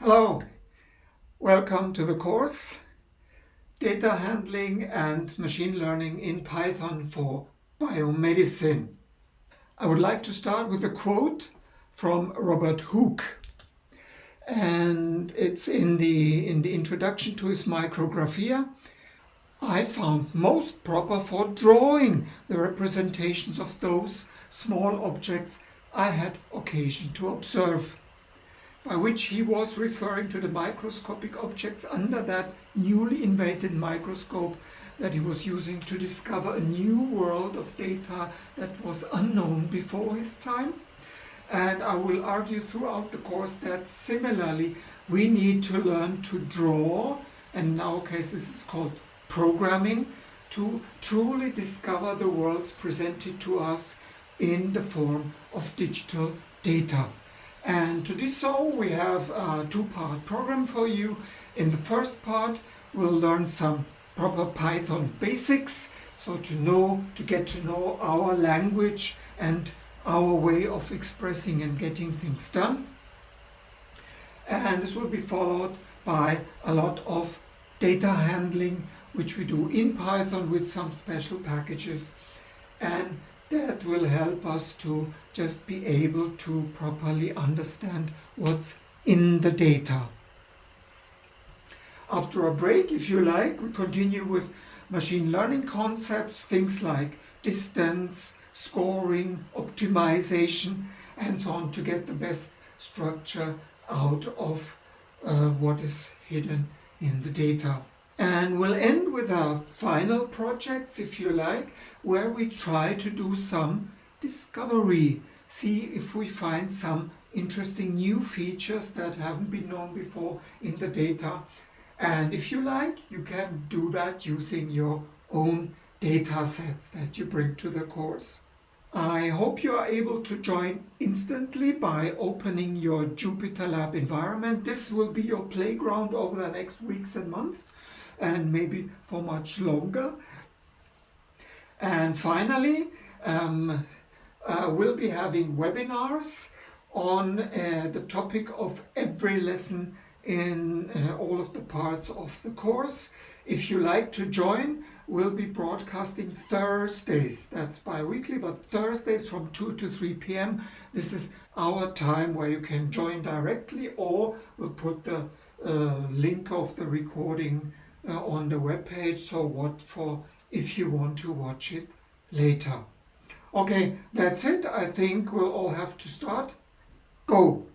Hello, welcome to the course Data Handling and Machine Learning in Python for Biomedicine. I would like to start with a quote from Robert Hooke, and it's in the introduction to his Micrographia. I found most proper for drawing the representations of those small objects I had occasion to observe, by which he was referring to the microscopic objects under that newly invented microscope that he was using to discover a new world of data that was unknown before his time. And I will argue throughout the course that similarly we need to learn to draw, and in our case this is called programming, to truly discover the worlds presented to us in the form of digital data. And to do so, we have a two-part program for you. In the first part, we'll learn some proper Python basics, so to get to know our language and our way of expressing and getting things done. And this will be followed by a lot of data handling, which we do in Python with some special packages. And that will help us to just be able to properly understand what's in the data. After a break, if you like, we continue with machine learning concepts, things like distance, scoring, optimization, and so on, to get the best structure out of what is hidden in the data. And we'll end with our final projects, if you like, where we try to do some discovery, see if we find some interesting new features that haven't been known before in the data. And if you like, you can do that using your own data sets that you bring to the course. I hope you are able to join instantly by opening your JupyterLab environment. This will be your playground over the next weeks and months, and maybe for much longer. And finally, we'll be having webinars on the topic of every lesson in all of the parts of the course. If you like to join, we'll be broadcasting Thursdays. That's bi-weekly, but Thursdays from 2 to 3 p.m. This is our time where you can join directly, or we'll put the link of the recording on the webpage, so if you want to watch it later. Okay, that's it. I think we'll all have to start. Go!